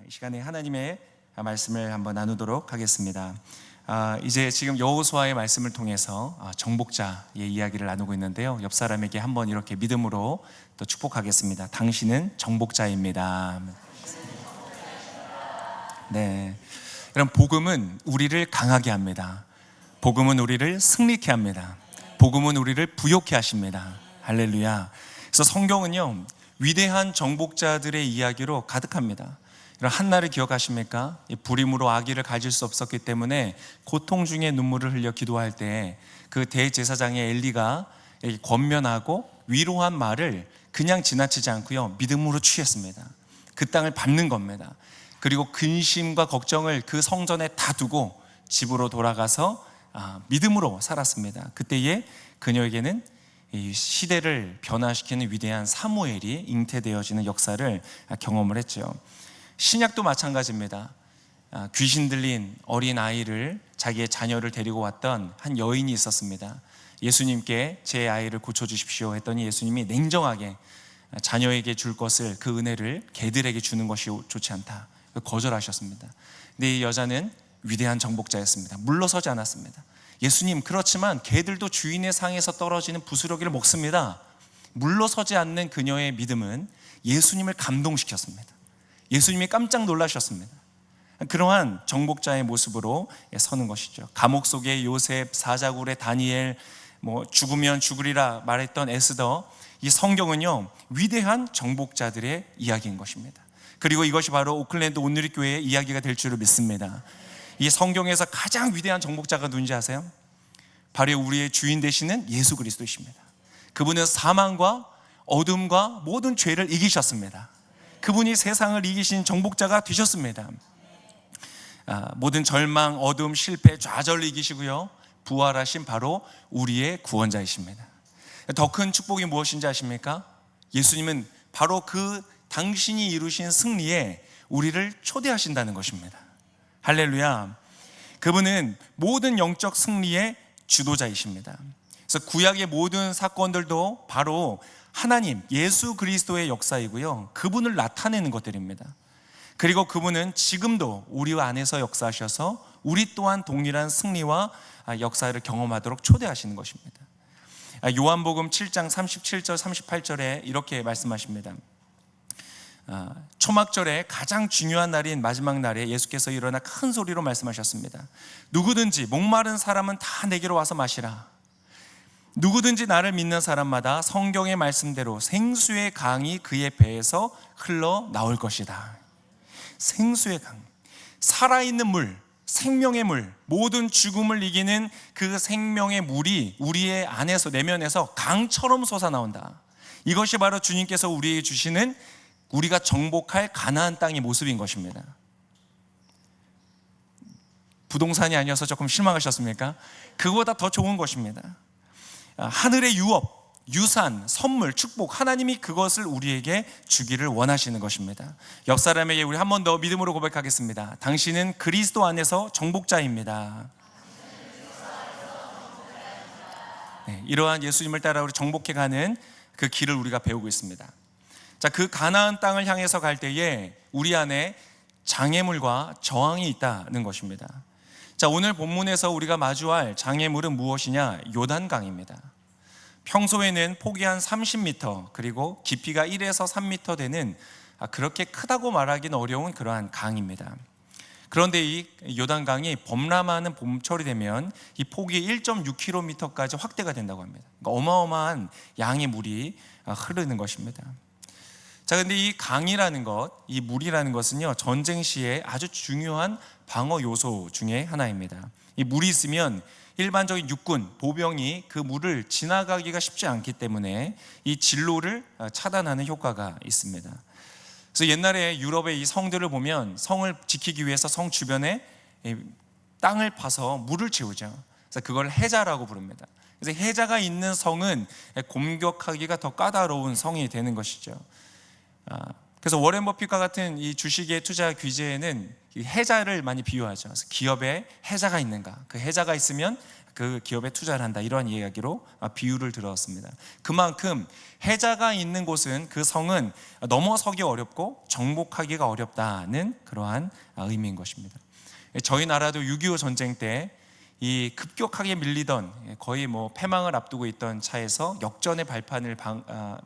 이 시간에 하나님의 말씀을 한번 나누도록 하겠습니다. 이제 지금 여호수아의 말씀을 통해서 정복자의 이야기를 나누고 있는데요. 옆 사람에게 한번 이렇게 믿음으로 또 축복하겠습니다. 당신은 정복자입니다. 네, 여러분, 복음은 우리를 강하게 합니다. 복음은 우리를 승리케 합니다. 복음은 우리를 부욕케 하십니다. 할렐루야. 그래서 성경은요, 위대한 정복자들의 이야기로 가득합니다. 한나를 기억하십니까? 불임으로 아기를 가질 수 없었기 때문에 고통 중에 눈물을 흘려 기도할 때 그 대제사장의 엘리가 권면하고 위로한 말을 그냥 지나치지 않고요, 믿음으로 취했습니다. 그 땅을 밟는 겁니다. 그리고 근심과 걱정을 그 성전에 다 두고 집으로 돌아가서 믿음으로 살았습니다. 그때에 그녀에게는 이 시대를 변화시키는 위대한 사무엘이 잉태되어지는 역사를 경험을 했죠. 신약도 마찬가지입니다. 귀신 들린 어린 아이를, 자기의 자녀를 데리고 왔던 한 여인이 있었습니다. 예수님께 제 아이를 고쳐주십시오 했더니 예수님이 냉정하게 자녀에게 줄 것을, 그 은혜를 개들에게 주는 것이 좋지 않다, 거절하셨습니다. 근데 이 여자는 위대한 정복자였습니다. 물러서지 않았습니다. 예수님, 그렇지만 개들도 주인의 상에서 떨어지는 부스러기를 먹습니다. 물러서지 않는 그녀의 믿음은 예수님을 감동시켰습니다. 예수님이 깜짝 놀라셨습니다. 그러한 정복자의 모습으로 서는 것이죠. 감옥 속의 요셉, 사자굴의 다니엘, 죽으면 죽으리라 말했던 에스더, 이 성경은요, 위대한 정복자들의 이야기인 것입니다. 그리고 이것이 바로 오클랜드 온누리교회의 이야기가 될 줄을 믿습니다. 이 성경에서 가장 위대한 정복자가 누군지 아세요? 바로 우리의 주인 되시는 예수 그리스도이십니다. 그분은 사망과 어둠과 모든 죄를 이기셨습니다. 그분이 세상을 이기신 정복자가 되셨습니다. 모든 절망, 어둠, 실패, 좌절을 이기시고요, 부활하신 바로 우리의 구원자이십니다. 더 큰 축복이 무엇인지 아십니까? 예수님은 바로 그 당신이 이루신 승리에 우리를 초대하신다는 것입니다. 할렐루야. 그분은 모든 영적 승리의 주도자이십니다. 그래서 구약의 모든 사건들도 바로 하나님, 예수 그리스도의 역사이고요, 그분을 나타내는 것들입니다. 그리고 그분은 지금도 우리 안에서 역사하셔서 우리 또한 동일한 승리와 역사를 경험하도록 초대하시는 것입니다. 요한복음 7장 37절 38절에 이렇게 말씀하십니다. 초막절에 가장 중요한 날인 마지막 날에 예수께서 일어나 큰 소리로 말씀하셨습니다. 누구든지 목마른 사람은 다 내게로 와서 마시라. 누구든지 나를 믿는 사람마다 성경의 말씀대로 생수의 강이 그의 배에서 흘러 나올 것이다. 생수의 강, 살아있는 물, 생명의 물, 모든 죽음을 이기는 그 생명의 물이 우리의 안에서, 내면에서 강처럼 솟아나온다. 이것이 바로 주님께서 우리에게 주시는, 우리가 정복할 가나안 땅의 모습인 것입니다. 부동산이 아니어서 조금 실망하셨습니까? 그거보다 더 좋은 것입니다. 하늘의 유업, 유산, 선물, 축복, 하나님이 그것을 우리에게 주기를 원하시는 것입니다. 옆 사람에게 우리 한 번 더 믿음으로 고백하겠습니다. 당신은 그리스도 안에서 정복자입니다. 네, 이러한 예수님을 따라 우리 정복해가는 그 길을 우리가 배우고 있습니다. 자, 그 가나안 땅을 향해서 갈 때에 우리 안에 장애물과 저항이 있다는 것입니다. 자, 오늘 본문에서 우리가 마주할 장애물은 무엇이냐? 요단강입니다. 평소에는 폭이 한 30m, 그리고 깊이가 1에서 3m 되는 그렇게 크다고 말하기는 어려운 그러한 강입니다. 그런데 이 요단강이 범람하는 봄철이 되면 이 폭이 1.6km까지 확대가 된다고 합니다. 그러니까 어마어마한 양의 물이 흐르는 것입니다. 자, 근데 이 강이라는 것, 이 물이라는 것은요, 전쟁 시에 아주 중요한 방어 요소 중에 하나입니다. 이 물이 있으면 일반적인 육군, 보병이 그 물을 지나가기가 쉽지 않기 때문에 이 진로를 차단하는 효과가 있습니다. 그래서 옛날에 유럽의 이 성들을 보면 성을 지키기 위해서 성 주변에 땅을 파서 물을 채우죠. 그래서 그걸 해자라고 부릅니다. 그래서 해자가 있는 성은 공격하기가 더 까다로운 성이 되는 것이죠. 그래서 워렌 버핏과 같은 이 주식의 투자 규제에는 해자를 많이 비유하죠. 그래서 기업에 해자가 있는가, 그 해자가 있으면 그 기업에 투자를 한다, 이러한 이야기로 비유를 들었습니다. 그만큼 해자가 있는 곳은, 그 성은 넘어서기 어렵고 정복하기가 어렵다는 그러한 의미인 것입니다. 저희 나라도 6.25 전쟁 때 이 급격하게 밀리던, 거의 패망을 앞두고 있던 차에서 역전의 발판을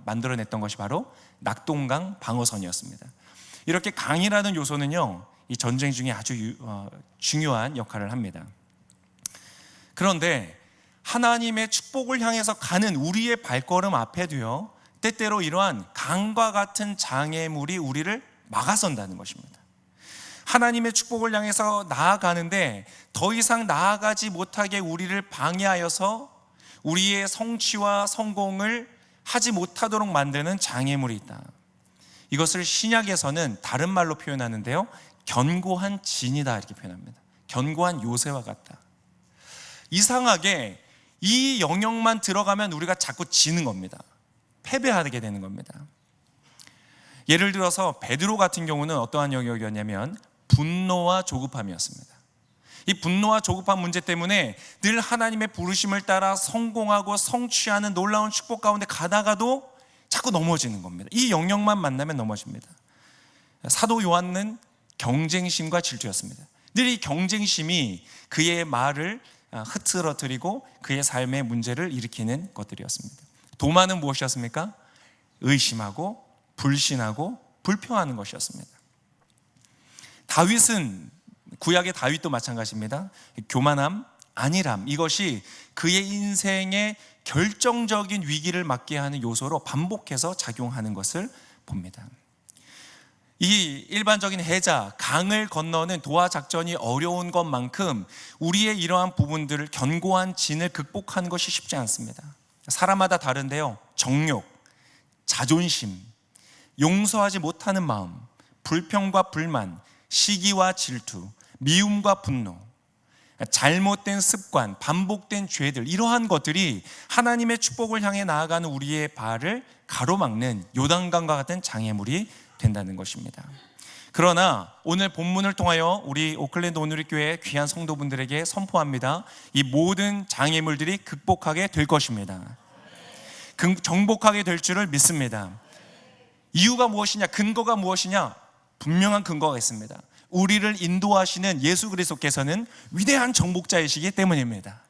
만들어냈던 것이 바로 낙동강 방어선이었습니다. 이렇게 강이라는 요소는요, 이 전쟁 중에 아주 중요한 역할을 합니다. 그런데 하나님의 축복을 향해서 가는 우리의 발걸음 앞에도요, 때때로 이러한 강과 같은 장애물이 우리를 막아선다는 것입니다. 하나님의 축복을 향해서 나아가는데 더 이상 나아가지 못하게 우리를 방해하여서 우리의 성취와 성공을 하지 못하도록 만드는 장애물이 있다. 이것을 신약에서는 다른 말로 표현하는데요, 견고한 진이다, 이렇게 표현합니다. 견고한 요새와 같다. 이상하게 이 영역만 들어가면 우리가 자꾸 지는 겁니다. 패배하게 되는 겁니다. 예를 들어서 베드로 같은 경우는 어떠한 영역이었냐면 분노와 조급함이었습니다. 이 분노와 조급함 문제 때문에 늘 하나님의 부르심을 따라 성공하고 성취하는 놀라운 축복 가운데 가다가도 자꾸 넘어지는 겁니다. 이 영역만 만나면 넘어집니다. 사도 요한은 경쟁심과 질투였습니다. 늘 이 경쟁심이 그의 말을 흐트러뜨리고 그의 삶의 문제를 일으키는 것들이었습니다. 도마는 무엇이었습니까? 의심하고 불신하고 불평하는 것이었습니다. 다윗은, 구약의 다윗도 마찬가지입니다. 교만함, 안일함, 이것이 그의 인생의 결정적인 위기를 맞게 하는 요소로 반복해서 작용하는 것을 봅니다. 이 일반적인 해자, 강을 건너는 도하 작전이 어려운 것만큼 우리의 이러한 부분들을, 견고한 진을 극복하는 것이 쉽지 않습니다. 사람마다 다른데요, 정욕, 자존심, 용서하지 못하는 마음, 불평과 불만, 시기와 질투, 미움과 분노, 잘못된 습관, 반복된 죄들, 이러한 것들이 하나님의 축복을 향해 나아가는 우리의 발을 가로막는 요단강과 같은 장애물이 된다는 것입니다. 그러나 오늘 본문을 통하여 우리 오클랜드 온누리교회 귀한 성도분들에게 선포합니다. 이 모든 장애물들이 극복하게 될 것입니다. 정복하게 될 줄을 믿습니다. 이유가 무엇이냐, 근거가 무엇이냐? 분명한 근거가 있습니다. 우리를 인도하시는 예수 그리스도께서는 위대한 정복자이시기 때문입니다.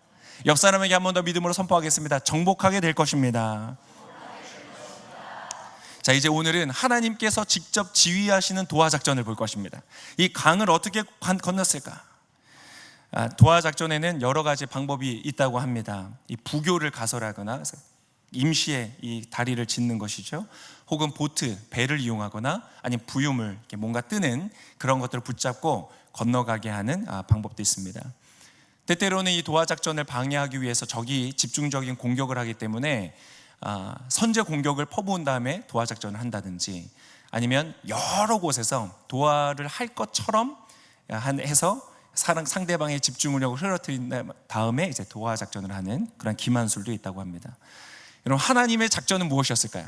옆 사람에게 한 번 더 믿음으로 선포하겠습니다. 정복하게 될 것입니다. 자, 이제 오늘은 하나님께서 직접 지휘하시는 도하 작전을 볼 것입니다. 이 강을 어떻게 건넜을까? 도하 작전에는 여러 가지 방법이 있다고 합니다. 이 부교를 가설하거나 임시에 이 다리를 짓는 것이죠. 혹은 보트, 배를 이용하거나 아니면 부유물, 뭔가 뜨는 그런 것들을 붙잡고 건너가게 하는 방법도 있습니다. 때때로는 이 도하 작전을 방해하기 위해서 적이 집중적인 공격을 하기 때문에 선제 공격을 퍼부은 다음에 도하 작전을 한다든지, 아니면 여러 곳에서 도하를 할 것처럼 해서 상대방의 집중력을 흐트린 다음에 이제 도하 작전을 하는 그런 기만술도 있다고 합니다. 여러분, 하나님의 작전은 무엇이었을까요?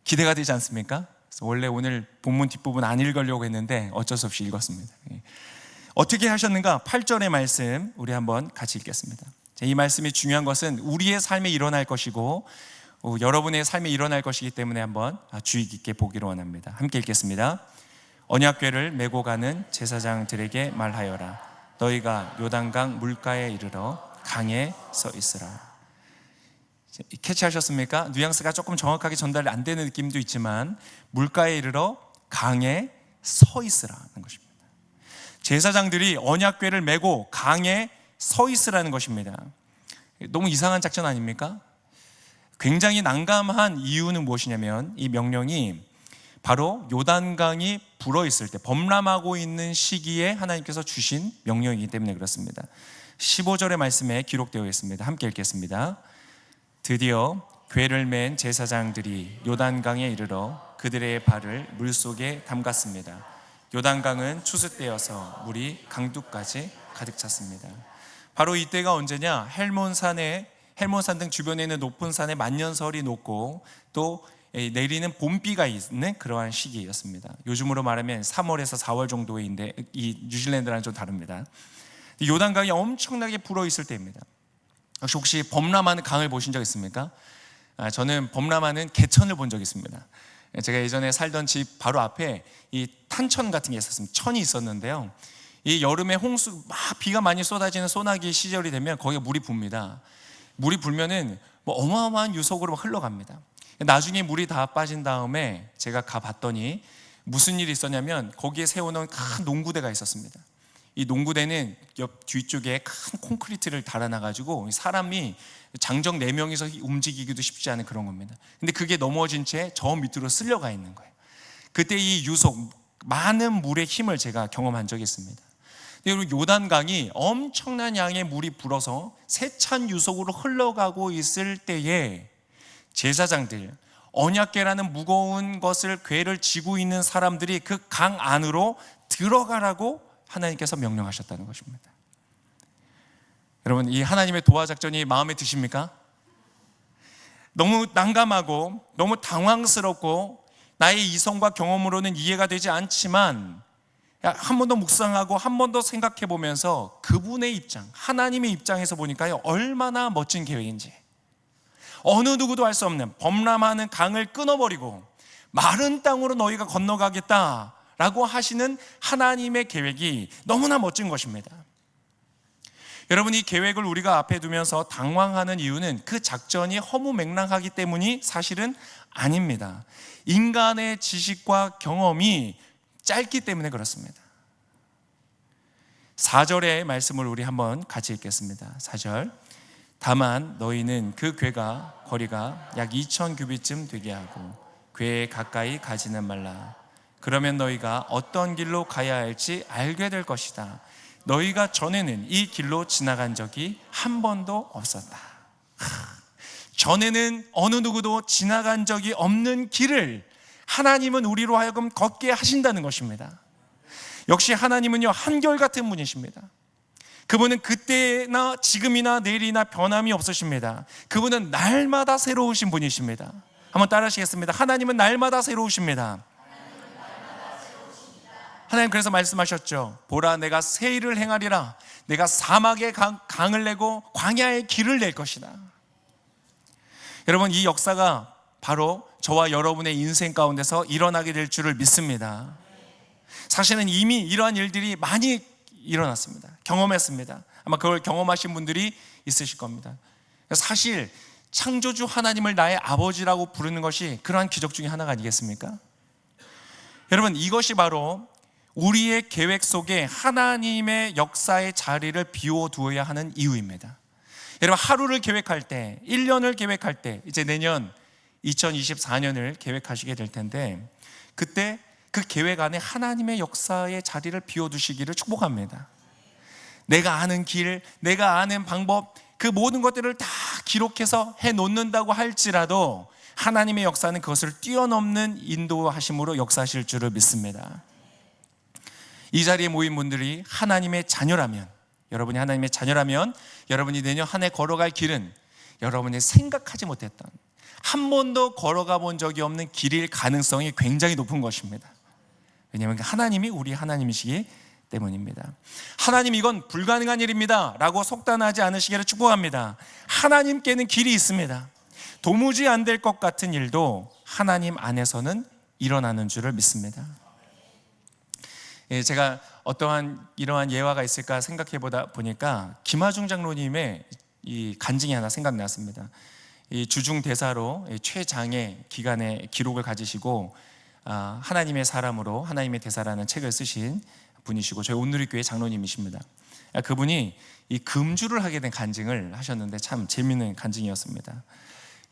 기대가 되지 않습니까? 원래 오늘 본문 뒷부분 안 읽으려고 했는데 어쩔 수 없이 읽었습니다. 어떻게 하셨는가? 8절의 말씀 우리 한번 같이 읽겠습니다. 이 말씀이 중요한 것은 우리의 삶에 일어날 것이고 여러분의 삶에 일어날 것이기 때문에 한번 주의 깊게 보기를 원합니다. 함께 읽겠습니다. 언약궤를 메고 가는 제사장들에게 말하여라. 너희가 요단강 물가에 이르러 강에 서 있으라. 캐치하셨습니까? 뉘앙스가 조금 정확하게 전달이 안 되는 느낌도 있지만 물가에 이르러 강에 서 있으라는 것입니다. 제사장들이 언약궤를 메고 강에 서 있으라는 것입니다. 너무 이상한 작전 아닙니까? 굉장히 난감한 이유는 무엇이냐면 이 명령이 바로 요단강이 불어 있을 때, 범람하고 있는 시기에 하나님께서 주신 명령이기 때문에 그렇습니다. 15절의 말씀에 기록되어 있습니다. 함께 읽겠습니다. 드디어 궤를 맨 제사장들이 요단강에 이르러 그들의 발을 물속에 담갔습니다. 요단강은 추수때여서 물이 강둑까지 가득 찼습니다. 바로 이때가 언제냐? 헬몬산 등 주변에 있는 높은 산에 만년설이 녹고 또 내리는 봄비가 있는 그러한 시기였습니다. 요즘으로 말하면 3월에서 4월 정도인데 이 뉴질랜드랑 좀 다릅니다. 요단강이 엄청나게 불어 있을 때입니다. 혹시 범람하는 강을 보신 적 있습니까? 저는 범람하는 개천을 본 적이 있습니다. 제가 예전에 살던 집 바로 앞에 이 탄천 같은 게 있었습니다. 천이 있었는데요, 이 여름에 홍수 막 비가 많이 쏟아지는 소나기 시절이 되면 거기에 물이 붑니다. 물이 불면은 뭐 어마어마한 유속으로 흘러갑니다. 나중에 물이 다 빠진 다음에 제가 가봤더니 무슨 일이 있었냐면 거기에 세워놓은 큰 농구대가 있었습니다. 이 농구대는 옆 뒤쪽에 큰 콘크리트를 달아놔가지고 사람이 장정 4명이서 움직이기도 쉽지 않은 그런 겁니다. 근데 그게 넘어진 채 저 밑으로 쓸려가 있는 거예요. 그때 이 유속, 많은 물의 힘을 제가 경험한 적이 있습니다. 그리고 요단강이 엄청난 양의 물이 불어서 세찬 유속으로 흘러가고 있을 때에 제사장들, 언약궤라는 무거운 것을 궤를 쥐고 있는 사람들이 그 강 안으로 들어가라고 하나님께서 명령하셨다는 것입니다. 여러분, 이 하나님의 도하 작전이 마음에 드십니까? 너무 난감하고 너무 당황스럽고 나의 이성과 경험으로는 이해가 되지 않지만 한 번 더 묵상하고 한 번 더 생각해 보면서 그분의 입장, 하나님의 입장에서 보니까요, 얼마나 멋진 계획인지. 어느 누구도 알 수 없는 범람하는 강을 끊어버리고 마른 땅으로 너희가 건너가겠다라고 하시는 하나님의 계획이 너무나 멋진 것입니다. 여러분, 이 계획을 우리가 앞에 두면서 당황하는 이유는 그 작전이 허무맹랑하기 때문이 사실은 아닙니다. 인간의 지식과 경험이 짧기 때문에 그렇습니다. 4절의 말씀을 우리 한번 같이 읽겠습니다. 4절. 다만 너희는 그 궤가 거리가 약 2000규빗쯤 되게 하고 궤에 가까이 가지는 말라. 그러면 너희가 어떤 길로 가야 할지 알게 될 것이다. 너희가 전에는 이 길로 지나간 적이 한 번도 없었다. 전에는 어느 누구도 지나간 적이 없는 길을 하나님은 우리로 하여금 걷게 하신다는 것입니다. 역시 하나님은요, 한결같은 분이십니다. 그분은 그때나 지금이나 내일이나 변함이 없으십니다. 그분은 날마다 새로우신 분이십니다. 한번 따라 하시겠습니다. 하나님은 날마다 새로우십니다. 하나님 그래서 말씀하셨죠. 보라, 내가 새 일을 행하리라. 내가 사막의 강을 내고 광야의 길을 낼 것이다. 여러분, 이 역사가 바로 저와 여러분의 인생 가운데서 일어나게 될 줄을 믿습니다. 사실은 이미 이러한 일들이 많이 일어났습니다. 경험했습니다. 아마 그걸 경험하신 분들이 있으실 겁니다. 사실 창조주 하나님을 나의 아버지라고 부르는 것이 그러한 기적 중에 하나가 아니겠습니까? 여러분, 이것이 바로 우리의 계획 속에 하나님의 역사의 자리를 비워두어야 하는 이유입니다. 여러분, 하루를 계획할 때, 1년을 계획할 때, 이제 내년 2024년을 계획하시게 될 텐데, 그때 그 계획 안에 하나님의 역사의 자리를 비워두시기를 축복합니다. 내가 아는 길, 내가 아는 방법, 그 모든 것들을 다 기록해서 해놓는다고 할지라도 하나님의 역사는 그것을 뛰어넘는 인도하심으로 역사하실 줄을 믿습니다. 이 자리에 모인 분들이 하나님의 자녀라면, 여러분이 하나님의 자녀라면 여러분이 내년 한 해 걸어갈 길은 여러분이 생각하지 못했던, 한 번도 걸어가 본 적이 없는 길일 가능성이 굉장히 높은 것입니다. 왜냐하면 하나님이 우리 하나님이시기 때문입니다. 하나님, 이건 불가능한 일입니다 라고 속단하지 않으시기를 축복합니다. 하나님께는 길이 있습니다. 도무지 안 될 것 같은 일도 하나님 안에서는 일어나는 줄을 믿습니다. 제가 어떠한 이러한 예화가 있을까 생각해 보니까 김하중 장로님의 이 간증이 하나 생각났습니다. 이 주중 대사로 최장의 기간의 기록을 가지시고 하나님의 사람으로 하나님의 대사라는 책을 쓰신 분이시고 저희 온누리교회 장로님이십니다. 그분이 이 금주를 하게 된 간증을 하셨는데 참 재미있는 간증이었습니다.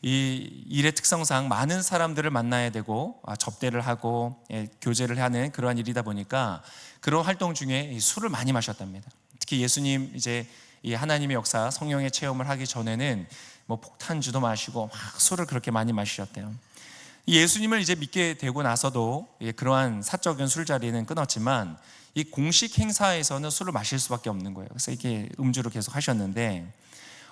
이 일의 특성상 많은 사람들을 만나야 되고 접대를 하고 교제를 하는 그러한 일이다 보니까 그런 활동 중에 술을 많이 마셨답니다. 특히 예수님 이제 이 하나님의 역사, 성령의 체험을 하기 전에는 뭐 폭탄주도 마시고 막 술을 그렇게 많이 마시셨대요. 예수님을 이제 믿게 되고 나서도 그러한 사적인 술자리는 끊었지만 이 공식 행사에서는 술을 마실 수밖에 없는 거예요. 그래서 이렇게 음주를 계속 하셨는데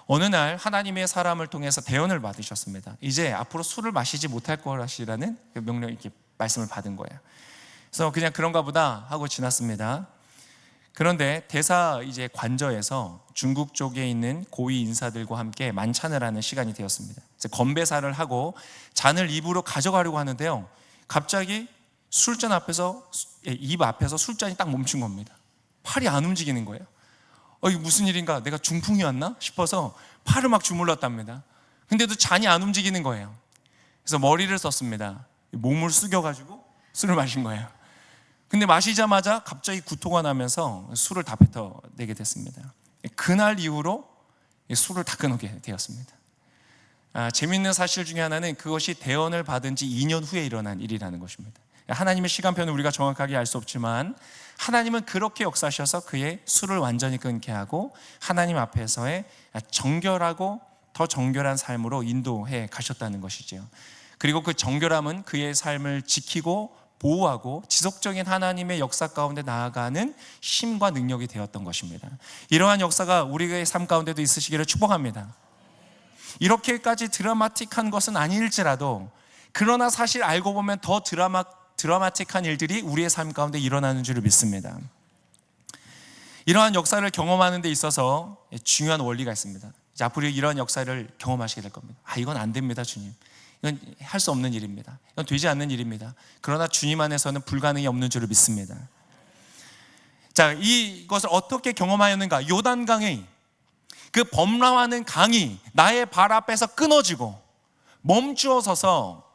어느 날 하나님의 사람을 통해서 대언을 받으셨습니다. 이제 앞으로 술을 마시지 못할 것이라는 명령, 이렇게 말씀을 받은 거예요. 그래서 그냥 그런가 보다 하고 지났습니다. 그런데 대사 이제 관저에서 중국 쪽에 있는 고위 인사들과 함께 만찬을 하는 시간이 되었습니다. 건배사를 하고 잔을 입으로 가져가려고 하는데요, 갑자기 술잔 앞에서, 입 앞에서 술잔이 딱 멈춘 겁니다. 팔이 안 움직이는 거예요. 이게 무슨 일인가, 내가 중풍이 왔나 싶어서 팔을 막 주물렀답니다. 근데도 잔이 안 움직이는 거예요. 그래서 머리를 썼습니다. 몸을 숙여가지고 술을 마신 거예요. 근데 마시자마자 갑자기 구토가 나면서 술을 다 뱉어내게 됐습니다. 그날 이후로 술을 다 끊게 되었습니다. 재미있는 사실 중에 하나는 그것이 대언을 받은 지 2년 후에 일어난 일이라는 것입니다. 하나님의 시간표는 우리가 정확하게 알 수 없지만 하나님은 그렇게 역사하셔서 그의 술을 완전히 끊게 하고 하나님 앞에서의 정결하고 더 정결한 삶으로 인도해 가셨다는 것이죠. 그리고 그 정결함은 그의 삶을 지키고 보호하고 지속적인 하나님의 역사 가운데 나아가는 힘과 능력이 되었던 것입니다. 이러한 역사가 우리의 삶 가운데도 있으시기를 축복합니다. 이렇게까지 드라마틱한 것은 아닐지라도, 그러나 사실 알고 보면 더 드라마틱한 일들이 우리의 삶 가운데 일어나는 줄을 믿습니다. 이러한 역사를 경험하는 데 있어서 중요한 원리가 있습니다. 이제 앞으로 이러한 역사를 경험하시게 될 겁니다. 이건 안 됩니다, 주님. 이건 할 수 없는 일입니다. 이건 되지 않는 일입니다. 그러나 주님 안에서는 불가능이 없는 줄을 믿습니다. 자, 이것을 어떻게 경험하였는가? 요단강의 그 범람하는 강이 나의 발 앞에서 끊어지고 멈추어 서서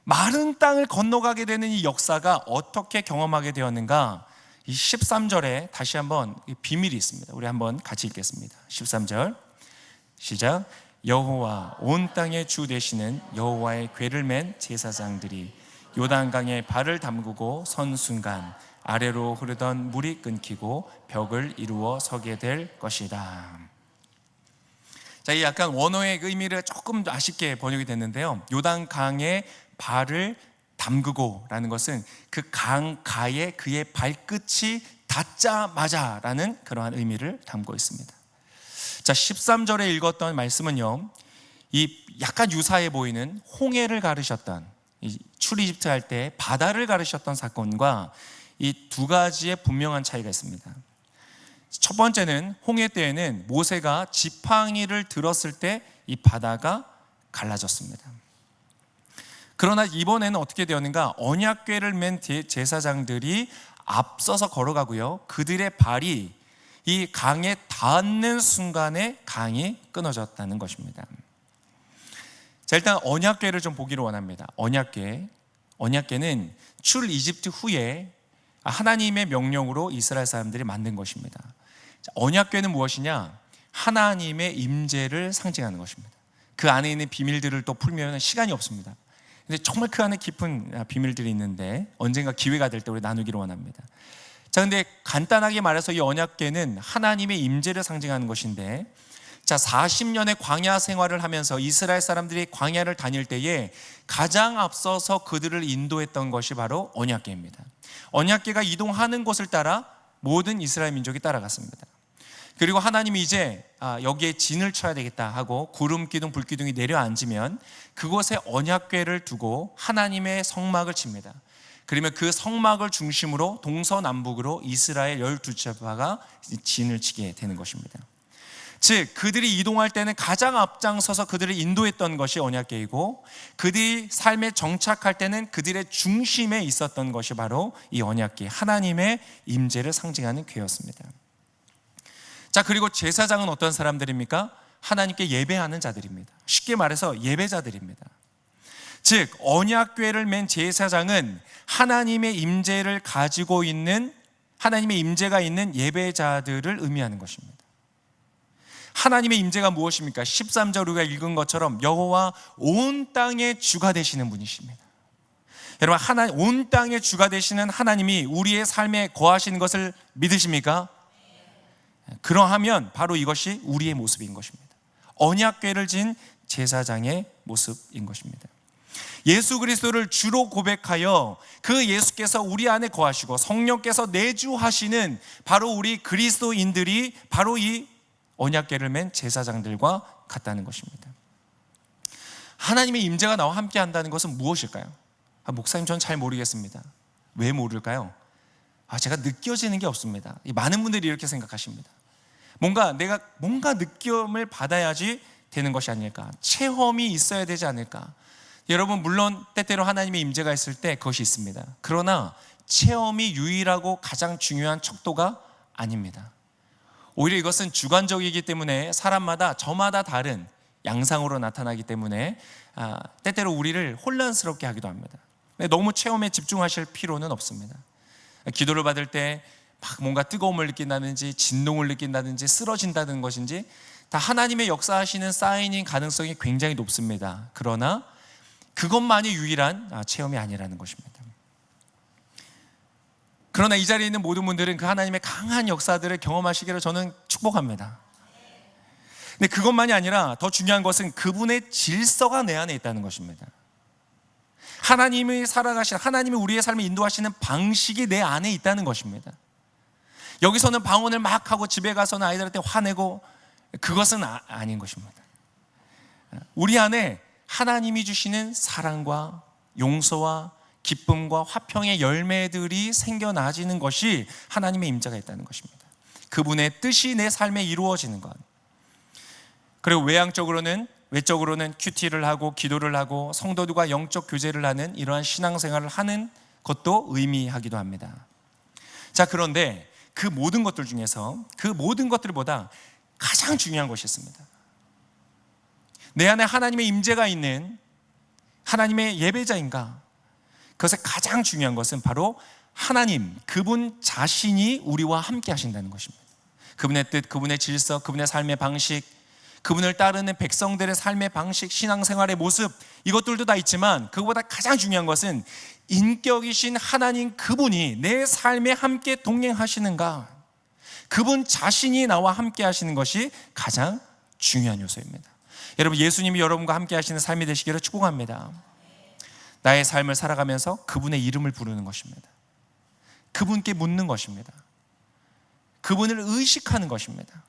마른 땅을 건너가게 되는 이 역사가 어떻게 경험하게 되었는가? 이 13절에 다시 한번 비밀이 있습니다. 우리 한번 같이 읽겠습니다. 13절 시작. 여호와, 온 땅의 주 되시는 여호와의 궤를 맨 제사장들이 요단강에 발을 담그고 선 순간 아래로 흐르던 물이 끊기고 벽을 이루어 서게 될 것이다. 자, 이 약간 원어의 의미를 조금 아쉽게 번역이 됐는데요, 요단강에 발을 담그고라는 것은 그 강가에 그의 발끝이 닿자마자라는 그러한 의미를 담고 있습니다. 자, 13절에 읽었던 말씀은요, 이 약간 유사해 보이는 홍해를 가르셨던, 이 출이집트 할 때 바다를 가르셨던 사건과 이 두 가지의 분명한 차이가 있습니다. 첫 번째는 홍해 때에는 모세가 지팡이를 들었을 때 이 바다가 갈라졌습니다. 그러나 이번에는 어떻게 되었는가? 언약궤를 맨 제사장들이 앞서서 걸어가고요, 그들의 발이 이 강에 닿는 순간에 강이 끊어졌다는 것입니다. 자, 일단 언약궤를 좀 보기를 원합니다. 언약궤는 출 이집트 후에 하나님의 명령으로 이스라엘 사람들이 만든 것입니다. 자, 언약궤는 무엇이냐? 하나님의 임재를 상징하는 것입니다. 그 안에 있는 비밀들을 또 풀면 시간이 없습니다. 근데 정말 그 안에 깊은 비밀들이 있는데 언젠가 기회가 될 때 우리 나누기를 원합니다. 자, 근데 간단하게 말해서 이 언약궤는 하나님의 임재를 상징하는 것인데, 자, 40년의 광야 생활을 하면서 이스라엘 사람들이 광야를 다닐 때에 가장 앞서서 그들을 인도했던 것이 바로 언약궤입니다. 언약궤가 이동하는 곳을 따라 모든 이스라엘 민족이 따라갔습니다. 그리고 하나님이 이제 여기에 진을 쳐야 되겠다 하고 구름 기둥 불 기둥이 내려앉으면 그곳에 언약궤를 두고 하나님의 성막을 칩니다. 그러면 그 성막을 중심으로 동서남북으로 이스라엘 12지파가 진을 치게 되는 것입니다. 즉 그들이 이동할 때는 가장 앞장서서 그들을 인도했던 것이 언약궤이고, 그들이 삶에 정착할 때는 그들의 중심에 있었던 것이 바로 이 언약궤, 하나님의 임재를 상징하는 궤였습니다. 자, 그리고 제사장은 어떤 사람들입니까? 하나님께 예배하는 자들입니다. 쉽게 말해서 예배자들입니다. 즉 언약궤를 맨 제사장은 하나님의 임재를 가지고 있는, 하나님의 임재가 있는 예배자들을 의미하는 것입니다. 하나님의 임재가 무엇입니까? 13절 우리가 읽은 것처럼 여호와 온 땅의 주가 되시는 분이십니다. 여러분, 온 땅의 주가 되시는 하나님이 우리의 삶에 거하시는 것을 믿으십니까? 그러하면 바로 이것이 우리의 모습인 것입니다. 언약궤를 진 제사장의 모습인 것입니다. 예수 그리스도를 주로 고백하여 그 예수께서 우리 안에 거하시고 성령께서 내주하시는 바로 우리 그리스도인들이 바로 이 언약궤를 맨 제사장들과 같다는 것입니다. 하나님의 임재가 나와 함께 한다는 것은 무엇일까요? 목사님, 전 잘 모르겠습니다. 왜 모를까요? 제가 느껴지는 게 없습니다. 많은 분들이 이렇게 생각하십니다. 내가 뭔가 느낌을 받아야지 되는 것이 아닐까, 체험이 있어야 되지 않을까. 여러분, 물론 때때로 하나님의 임재가 있을 때 그것이 있습니다. 그러나 체험이 유일하고 가장 중요한 척도가 아닙니다. 오히려 이것은 주관적이기 때문에 사람마다 저마다 다른 양상으로 나타나기 때문에 때때로 우리를 혼란스럽게 하기도 합니다. 너무 체험에 집중하실 필요는 없습니다. 기도를 받을 때 막 뭔가 뜨거움을 느낀다든지 진동을 느낀다든지 쓰러진다는 것인지 다 하나님의 역사하시는 사인인 가능성이 굉장히 높습니다. 그러나 그것만이 유일한 체험이 아니라는 것입니다. 그러나 이 자리에 있는 모든 분들은 그 하나님의 강한 역사들을 경험하시기를 저는 축복합니다. 근데 그것만이 아니라 더 중요한 것은 그분의 질서가 내 안에 있다는 것입니다. 하나님이 살아가신, 하나님이 우리의 삶을 인도하시는 방식이 내 안에 있다는 것입니다. 여기서는 방언을 막 하고 집에 가서는 아이들한테 화내고, 그것은 아닌 것입니다. 우리 안에 하나님이 주시는 사랑과 용서와 기쁨과 화평의 열매들이 생겨나지는 것이 하나님의 임재가 있다는 것입니다. 그분의 뜻이 내 삶에 이루어지는 것. 그리고 외적으로는 큐티를 하고 기도를 하고 성도들과 영적 교제를 하는 이러한 신앙생활을 하는 것도 의미하기도 합니다. 자, 그런데 그 모든 것들 중에서 그 모든 것들보다 가장 중요한 것이 있습니다. 내 안에 하나님의 임재가 있는 하나님의 예배자인가? 그것의 가장 중요한 것은 바로 하나님, 그분 자신이 우리와 함께 하신다는 것입니다. 그분의 뜻, 그분의 질서, 그분의 삶의 방식, 그분을 따르는 백성들의 삶의 방식, 신앙생활의 모습, 이것들도 다 있지만 그것보다 가장 중요한 것은 인격이신 하나님 그분이 내 삶에 함께 동행하시는가, 그분 자신이 나와 함께 하시는 것이 가장 중요한 요소입니다. 여러분, 예수님이 여러분과 함께 하시는 삶이 되시기를 축복합니다. 나의 삶을 살아가면서 그분의 이름을 부르는 것입니다. 그분께 묻는 것입니다. 그분을 의식하는 것입니다.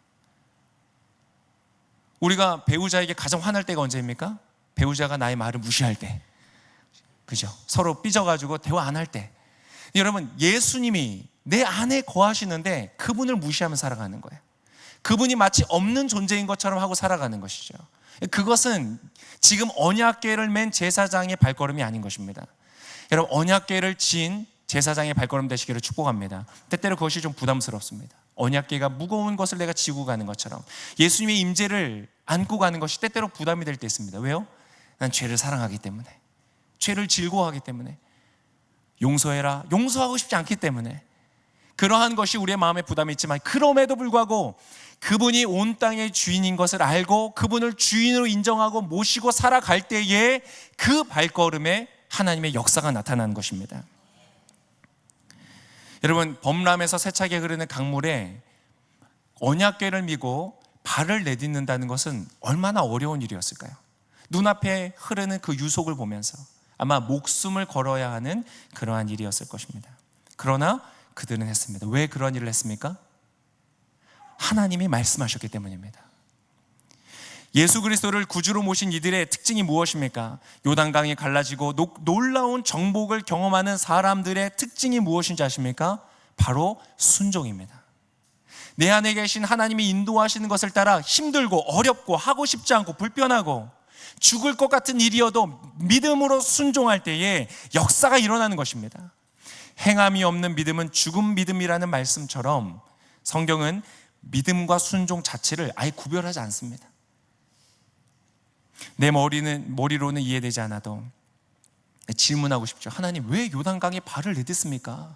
우리가 배우자에게 가장 화날 때가 언제입니까? 배우자가 나의 말을 무시할 때, 그죠? 서로 삐져가지고 대화 안 할 때. 여러분, 예수님이 내 안에 거하시는데 그분을 무시하며 살아가는 거예요. 그분이 마치 없는 존재인 것처럼 하고 살아가는 것이죠. 그것은 지금 언약궤를 맨 제사장의 발걸음이 아닌 것입니다. 여러분, 언약궤를 진 제사장의 발걸음 되시기를 축복합니다. 때때로 그것이 좀 부담스럽습니다. 언약궤가 무거운 것을 내가 지고 가는 것처럼 예수님의 임재를 안고 가는 것이 때때로 부담이 될 때 있습니다. 왜요? 난 죄를 사랑하기 때문에, 죄를 즐거워하기 때문에, 용서해라, 용서하고 싶지 않기 때문에, 그러한 것이 우리의 마음에 부담이 있지만, 그럼에도 불구하고 그분이 온 땅의 주인인 것을 알고 그분을 주인으로 인정하고 모시고 살아갈 때에 그 발걸음에 하나님의 역사가 나타나는 것입니다. 여러분, 범람에서 세차게 흐르는 강물에 언약궤를 미고 발을 내딛는다는 것은 얼마나 어려운 일이었을까요? 눈앞에 흐르는 그 유속을 보면서 아마 목숨을 걸어야 하는 그러한 일이었을 것입니다. 그러나 그들은 했습니다. 왜 그런 일을 했습니까? 하나님이 말씀하셨기 때문입니다. 예수 그리스도를 구주로 모신 이들의 특징이 무엇입니까? 요단강이 갈라지고 놀라운 정복을 경험하는 사람들의 특징이 무엇인지 아십니까? 바로 순종입니다. 내 안에 계신 하나님이 인도하시는 것을 따라 힘들고 어렵고 하고 싶지 않고 불편하고 죽을 것 같은 일이어도 믿음으로 순종할 때에 역사가 일어나는 것입니다. 행함이 없는 믿음은 죽은 믿음이라는 말씀처럼 성경은 믿음과 순종 자체를 아예 구별하지 않습니다. 내 머리로는 이해되지 않아도 질문하고 싶죠. 하나님, 왜 요단강에 발을 내딛습니까?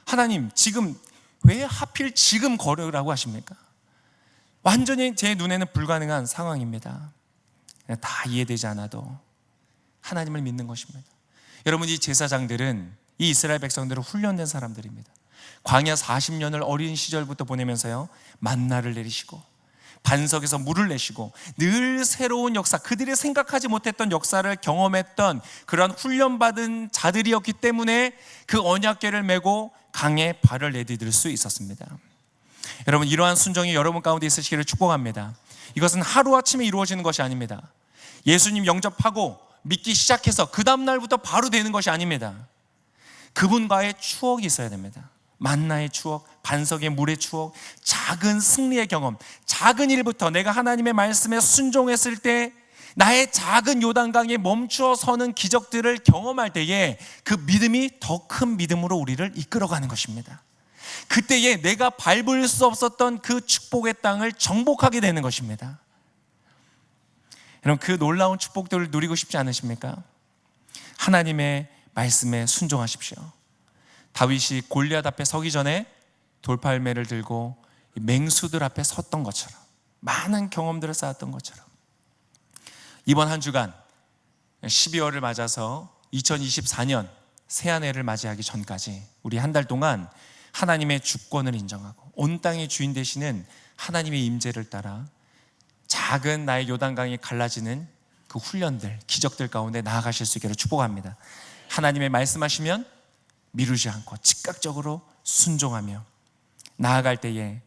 하나님, 지금 왜 하필 지금 걸으라고 하십니까? 완전히 제 눈에는 불가능한 상황입니다. 다 이해되지 않아도 하나님을 믿는 것입니다. 여러분, 이 제사장들은 이 이스라엘 백성들은 훈련된 사람들입니다. 광야 40년을 어린 시절부터 보내면서요, 만나를 내리시고 반석에서 물을 내시고 늘 새로운 역사, 그들이 생각하지 못했던 역사를 경험했던 그런 훈련받은 자들이었기 때문에 그 언약궤를 메고 강에 발을 내디딜 수 있었습니다. 여러분, 이러한 순종이 여러분 가운데 있으시기를 축복합니다. 이것은 하루아침에 이루어지는 것이 아닙니다. 예수님 영접하고 믿기 시작해서 그 다음 날부터 바로 되는 것이 아닙니다. 그분과의 추억이 있어야 됩니다. 만나의 추억, 반석의 물의 추억, 작은 승리의 경험, 작은 일부터 내가 하나님의 말씀에 순종했을 때 나의 작은 요단강에 멈추어 서는 기적들을 경험할 때에 그 믿음이 더 큰 믿음으로 우리를 이끌어가는 것입니다. 그때에 내가 밟을 수 없었던 그 축복의 땅을 정복하게 되는 것입니다. 여러분, 그 놀라운 축복들을 누리고 싶지 않으십니까? 하나님의 말씀에 순종하십시오. 다윗이 골리앗 앞에 서기 전에 돌팔매를 들고 맹수들 앞에 섰던 것처럼, 많은 경험들을 쌓았던 것처럼, 이번 한 주간 12월을 맞아서 2024년 새한 해를 맞이하기 전까지 우리 한 달 동안 하나님의 주권을 인정하고 온 땅의 주인 되시는 하나님의 임재를 따라 작은 나의 요단강이 갈라지는 그 훈련들, 기적들 가운데 나아가실 수 있기를 축복합니다. 하나님의 말씀하시면 미루지 않고 즉각적으로 순종하며 나아갈 때에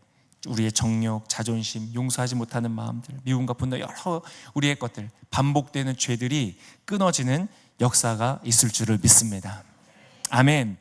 우리의 정욕, 자존심, 용서하지 못하는 마음들, 미움과 분노, 여러 우리의 것들, 반복되는 죄들이 끊어지는 역사가 있을 줄을 믿습니다. 아멘.